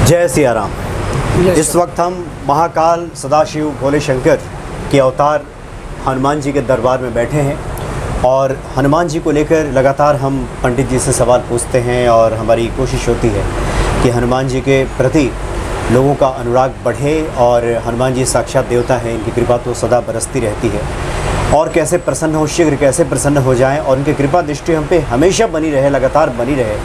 जय सिया राम। इस वक्त हम महाकाल सदाशिव भोले शंकर के अवतार हनुमान जी के दरबार में बैठे हैं और हनुमान जी को लेकर लगातार हम पंडित जी से सवाल पूछते हैं और हमारी कोशिश होती है कि हनुमान जी के प्रति लोगों का अनुराग बढ़े और हनुमान जी साक्षात देवता हैं, इनकी कृपा तो सदा बरसती रहती है और कैसे प्रसन्न हो, शीघ्र कैसे प्रसन्न हो जाएं और उनकी कृपा दृष्टि हम पे हमेशा बनी रहे, लगातार बनी रहे।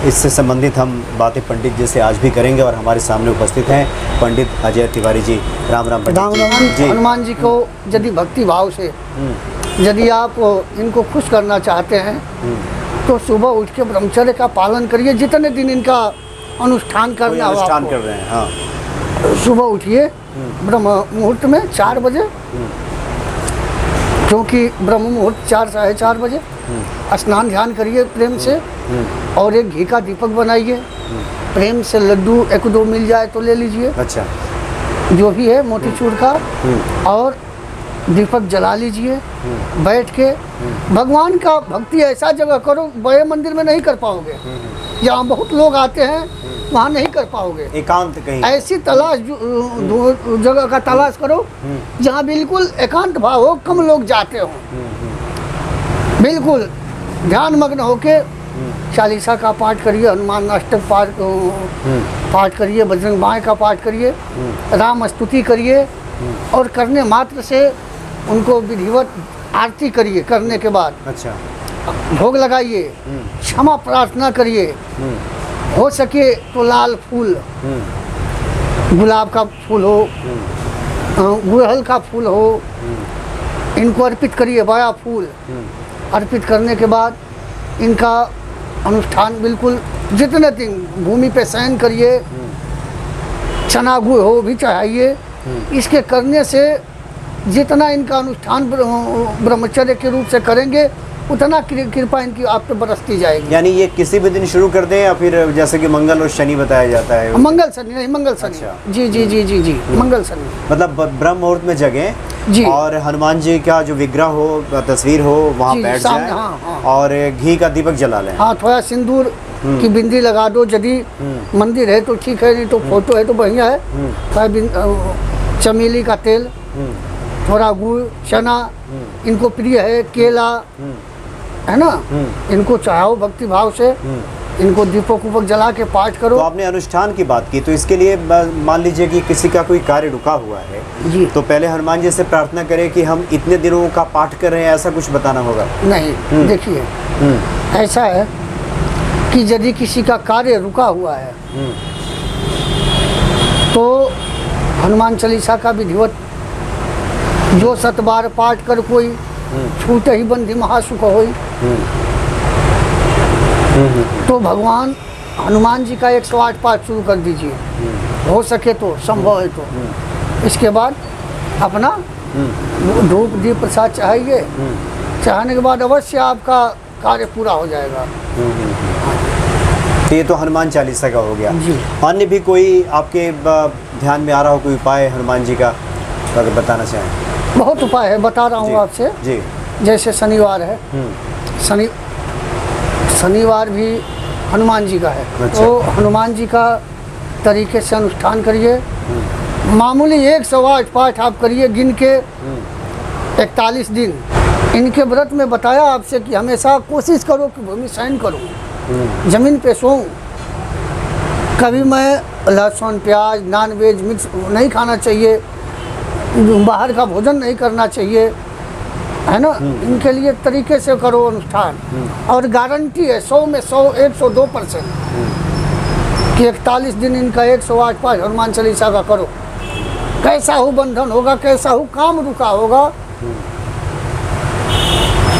इससे संबंधित हम बातें पंडित जी से आज भी करेंगे और हमारे सामने उपस्थित हैं पंडित अजय तिवारी जी। राम राम पंडित जी। हनुमान जी को यदि भक्ति भाव से यदि आप इनको खुश करना चाहते हैं तो सुबह उठ के ब्रह्मचर्य का पालन करिए। जितने दिन इनका अनुष्ठान करना हो, अनुष्ठान कर रहे हैं, हाँ। सुबह उठिए ब्रह्म मुहूर्त में 4 बजे, क्योंकि ब्रह्म मुहूर्त 4 साढ़े 4 बजे स्नान ध्यान करिए प्रेम से और एक घी का दीपक बनाइए। प्रेम से लड्डू 1-2 मिल जाए तो ले लीजिए, अच्छा, जो भी है मोतीचूर का, और दीपक जला लीजिए। बैठ के भगवान का भक्ति ऐसा जगह करो, बड़े मंदिर में नहीं कर पाओगे, जहाँ बहुत लोग आते हैं वहाँ नहीं कर पाओगे। एकांत कहीं ऐसी तलाश जगह का तलाश करो जहाँ बिल्कुल एकांत भाव हो, कम लोग जाते हो, बिल्कुल ध्यान मग्न होके चालीसा का पाठ करिए, हनुमान अष्टक पाठ करिए, बजरंग बाण का पाठ करिए, राम स्तुति करिए और करने मात्र से उनको विधिवत आरती करिए। करने के बाद अच्छा भोग लगाइए, क्षमा प्रार्थना करिए। हो सके तो लाल फूल, गुलाब का फूल हो, गुड़हल का फूल हो, इनको अर्पित करिए। बड़ा फूल अर्पित करने के बाद इनका अनुष्ठान बिल्कुल जितने दिन भूमि पे शयन करिए, चना गुड़ हो भी चढ़ाइए। इसके करने से जितना इनका अनुष्ठान ब्रह्मचर्य के रूप से करेंगे उतना कृपा इनकी आप पे बरसती जाएगी। यानी ये किसी भी दिन शुरू कर दें या फिर जैसे कि मंगल और शनि बताया जाता है? मंगल शनि नहीं, मंगल शनि। अच्छा। जी जी जी जी जी मंगल शनि। मतलब ब्रह्म मुहूर्त में जगें जी, और हनुमान जी का जो विग्रह हो, तस्वीर हो, वहाँ बैठ जाएं। हाँ, हाँ। और घी का दीपक जला लें। हाँ, थोड़ा सिंदूर की बिंदी लगा दो, यदि मंदिर है तो ठीक है, नहीं तो फोटो है तो बढ़िया है। थोड़ा चमेली का तेल, थोड़ा गुड़, चना, इनको प्रिय है, केला है ना, इनको चढ़ाओ भक्ति भाव से। इनको दीपक उपक जला के पाठ करो। तो आपने अनुष्ठान की बात की, तो इसके लिए मान लीजिए कि किसी का कोई कार्य रुका हुआ है जी, तो पहले हनुमान जी से प्रार्थना करें कि हम इतने दिनों का पाठ कर रहे हैं, ऐसा कुछ बताना होगा? नहीं, देखिए ऐसा है कि यदि किसी का कार्य रुका हुआ है तो हनुमान चालीसा का विधिवत जो 7 बार पाठ कर कोई छूट ही बंधी महासुख होई, तो भगवान हनुमान जी का 108 पाठ शुरू कर दीजिए, हो सके तो, संभव है तो। इसके बाद अपना धूप दीप प्रसाद चढ़ाइए। चढ़ाने के बाद अवश्य आपका कार्य पूरा हो जाएगा। तो ये तो हनुमान चालीसा का हो गया जी। अन्य भी कोई आपके ध्यान में आ रहा हो कोई उपाय हनुमान जी का, तो अगर बताना चाहें? बहुत उपाय है, बता रहा हूँ आपसे जी। जैसे शनिवार है, शनिवार भी हनुमान जी का है। अच्छा। तो हनुमान जी का तरीके से अनुष्ठान करिए। मामूली 108 पाठ आप करिए गिन के 41 दिन। इनके व्रत में बताया आपसे कि हमेशा कोशिश करो कि भूमि शयन करूँ, जमीन पे सोऊं। कभी मैं लहसुन प्याज नॉनवेज मिक्स नहीं खाना चाहिए, बाहर का भोजन नहीं करना चाहिए, है ना। इनके लिए तरीके से करो अनुष्ठान और गारंटी है 100 में 100 102% कि 41 दिन इनका 108 पाठ हनुमान चालीसा का करो। कैसा हो बंधन होगा, कैसा हो काम रुका होगा,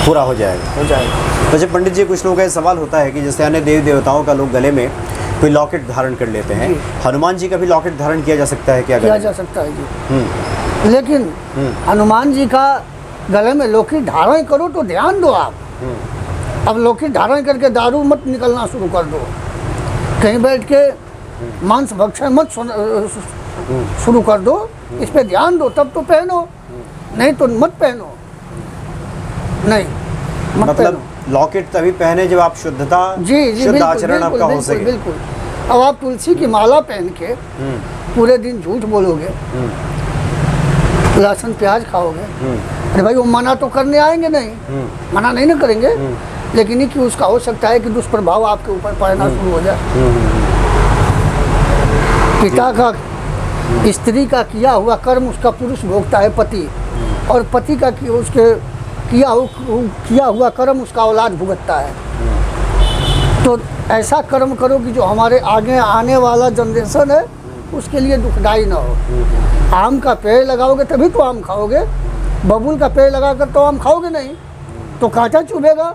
पूरा हो जाएगा। तो जब पंडित जी कुछ लोगों का सवाल होता है कि जैसे अन्य देवी देवताओं का लोग गले में कोई लॉकेट धारण कर लेते हैं, हनुमान जी का भी लॉकेट धारण किया जा सकता है क्या? किया जा सकता है जी, लेकिन हनुमान जी का गले में लॉकेट धारण करो तो ध्यान दो आप। अब लॉकेट धारण करके दारू मत निकलना शुरू कर दो, कहीं बैठ के मांस भक्षण मत शुरू कर दो, इस पे ध्यान दो, तब तो पहनो, नहीं तो मत पहनो। नहीं मत मतलब लॉकेट तभी पहने जब आप शुद्धता, जी जी शुद्ध आचरण आपका हो सके। बिल्कुल। अब आप तुलसी की माला पहन के पूरे दिन झूठ बोलोगे, लहसुन प्याज खाओगे, अरे भाई वो मना तो करने आएंगे नहीं, मना नहीं ना करेंगे, लेकिन ये कि उसका हो सकता है कि दुष्प्रभाव आपके ऊपर पड़ना शुरू हो जाए। पिता का, स्त्री का किया हुआ कर्म उसका पुरुष भोगता है पति, और पति का उसके किया हुआ कर्म उसका औलाद भुगतता है। तो ऐसा कर्म करो कि जो हमारे आगे आने वाला जनरेशन है उसके लिए दुखदाई ना हो। आम का पेड़ लगाओगे तभी तो आम खाओगे, बबूल का पेड़ लगाकर तो आम खाओगे नहीं, तो कांटा चुभेगा,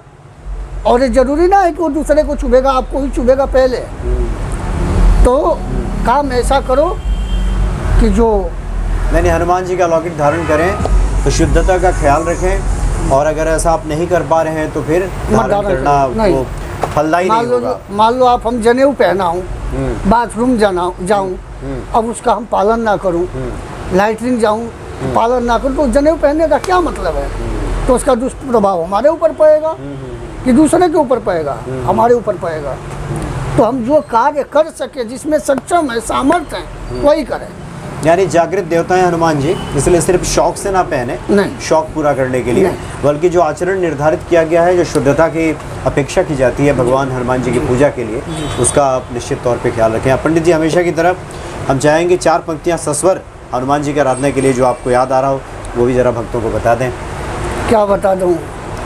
और ये जरूरी ना है कि वो दूसरे को चुभेगा, आपको ही चुभेगा पहले। तो काम ऐसा करो कि जो यानी हनुमान जी का अलौकिक धारण करें, तो शुद्धता का ख्याल रखें, और अगर ऐसा आप नहीं कर पा रहे हैं तो फिर धारण करना वो फलदायी नहीं होगा। मान लो आप हम जनेऊ पहना हूँ, बाथरूम जाऊँ, अब उसका हम पालन ना करूँ, लाइटरिंग जाऊँ पालन ना करूँ, तो जनेऊ पहनने का क्या मतलब है? तो उसका दुष्प्रभाव हमारे ऊपर पड़ेगा कि दूसरे के ऊपर पड़ेगा? हमारे ऊपर पड़ेगा। तो हम जो कार्य कर सके, जिसमें सक्षम है, सामर्थ्य है, वही करें। यानी जागृत देवता है हनुमान जी, इसलिए सिर्फ शौक से ना पहने, नहीं, शौक पूरा करने के लिए, बल्कि जो आचरण निर्धारित किया गया है, जो शुद्धता की अपेक्षा की जाती है भगवान हनुमान जी की पूजा के लिए, उसका आप निश्चित तौर पे ख्याल रखें। पंडित जी, हमेशा की तरफ हम चाहेंगे 4 पंक्तियाँ सस्वर हनुमान जी की आराधना के लिए जो आपको याद आ रहा हो, वो भी ज़रा भक्तों को बता दें। क्या बता दूँ?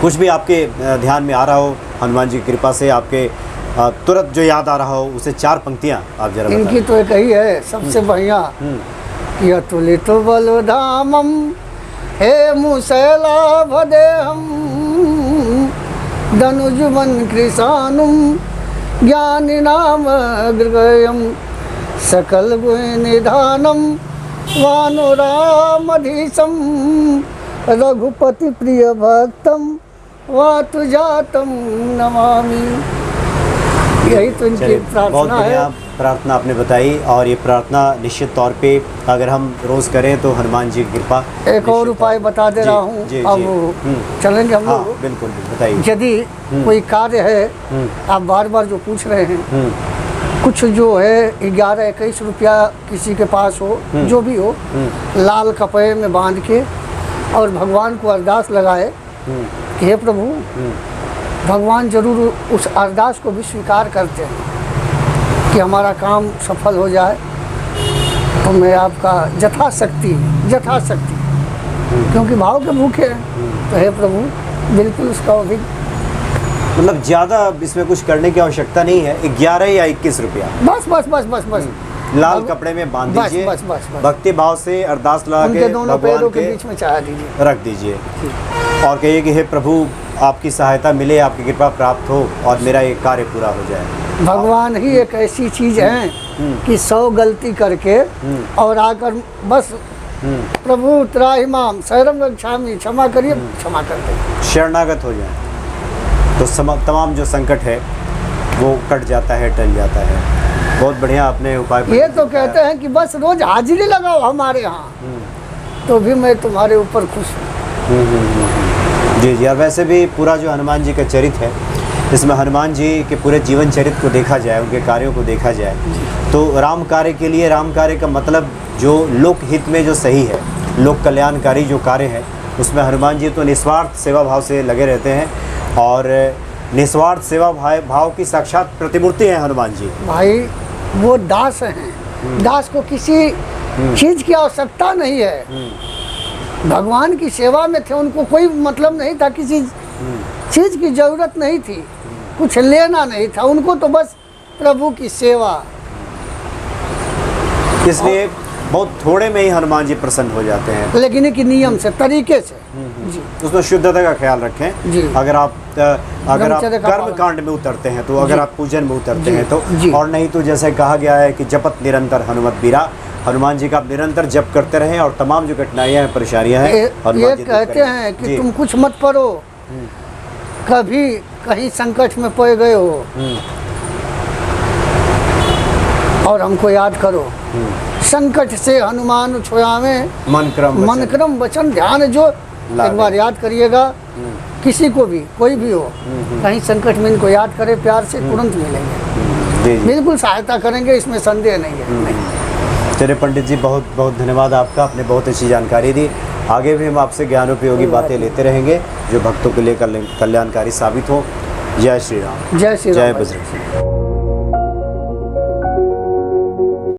कुछ भी आपके ध्यान में आ रहा हो, हनुमान जी की कृपा से आपके तुरंत जो याद आ रहा हो, उसे 4 पंक्तियाँ आप जरा बताएं। इनकी तो एक ही है सबसे बढ़िया, यतुलित बलधामम हे मुसैलाभदेहम धनुजुमन कृशानुम ज्ञानिनाम गृगयम सकल गुणनिधानम वानुरामधीशम रघुपति प्रिय भक्तम वातुजातम नमामि। यही तो इनकी प्रार्थना है। प्रार्थना आपने बताई, और ये प्रार्थना निश्चित तौर पे अगर हम रोज़ करें तो हनुमान जी की कृपा। एक और उपाय बता दे रहा हूँ, अब चलेंगे हम लोग। बिल्कुल बताइए। यदि कोई कार्य है, आप बार बार जो पूछ रहे हैं, कुछ जो है 11-21 रुपया किसी के पास हो, जो भी हो, लाल कपड़े में बांध के और भगवान को अरदास लगाए कि हे प्रभु, भगवान जरूर उस अरदास को भी स्वीकार करते हैं कि हमारा काम सफल हो जाए, तो मैं आपका यथाशक्ति क्योंकि भाव के भूखे हैं, तो हे प्रभु बिल्कुल उसका भी, मतलब ज़्यादा इसमें कुछ करने की आवश्यकता नहीं है। 11 या 21 रुपया बस लाल कपड़े में बांध दीजिए, भक्ति भाव से अरदास लगा के उनके दोनों पैरों के बीच में चढ़ा दीजिए, रख दीजिए, और कहिए कि हे प्रभु, आपकी सहायता मिले, आपकी कृपा प्राप्त हो और मेरा ये कार्य पूरा हो जाए। भगवान ही एक ऐसी चीज़ है कि 100 गलती करके और आकर बस प्रभु त्राहिमाम शरणं गच्छामि, क्षमा करिए, क्षमा कर दे, शरणागत हो जाए, तो तमाम जो संकट है वो कट जाता है, टल जाता है। बहुत बढ़िया आपने उपाय। ये तो कहते हैं कि बस रोज हाजिरी लगाओ हमारे यहाँ, तो भी मैं तुम्हारे ऊपर खुश हूँ। जी जी। और वैसे भी पूरा जो हनुमान जी का चरित्र है, इसमें हनुमान जी के पूरे जीवन चरित्र को देखा जाए, उनके कार्यों को देखा जाए, तो राम कार्य के लिए, राम कार्य का मतलब जो लोक हित में जो सही है, लोक कल्याणकारी जो कार्य है, उसमें हनुमान जी तो निस्वार्थ सेवा भाव से लगे रहते हैं, और निस्वार्थ सेवा भाव की साक्षात प्रतिमूर्ति है हनुमान जी। भाई वो दास हैं, दास को किसी चीज़ की आवश्यकता नहीं है, भगवान की सेवा में थे, उनको कोई मतलब नहीं था, किसी चीज़ की ज़रूरत नहीं थी, कुछ लेना नहीं था उनको, तो बस प्रभु की सेवा। इसलिए बहुत थोड़े में ही हनुमान जी प्रसन्न हो जाते हैं, लेकिन एक नियम से, तरीके से जी, उसमें शुद्धता का ख्याल रखें जी। अगर आप कर्म कांड में उतरते हैं, तो अगर आप पूजन में उतरते हैं तो, और नहीं तो जैसे कहा गया है कि जपत निरंतर हनुमत बीरा, हनुमान जी का आप निरंतर जप करते रहें, और तमाम जो कठिनाइयाँ हैं, परेशानियाँ हैं, ये कहते हैं कि तुम कुछ मत पढ़ो, कभी कहीं संकट में पड़ गए हो और हमको याद करो, संकट से हनुमान छुड़ावे मन क्रम वचन ध्यान, जो एक बार याद करिएगा, किसी को भी, कोई भी हो, कहीं संकट में इनको याद करे प्यार से, तुरंत मिलेंगे। जी जी। बिल्कुल सहायता करेंगे, इसमें संदेह नहीं है। नहीं। चलिए पंडित जी, बहुत बहुत धन्यवाद आपका, आपने बहुत अच्छी जानकारी दी। आगे भी हम आपसे ज्ञानोपयोगी बातें लेते रहेंगे जो भक्तों के लिए कल्याणकारी साबित हो। जय श्री राम। जय श्री राम। जय बजरंग।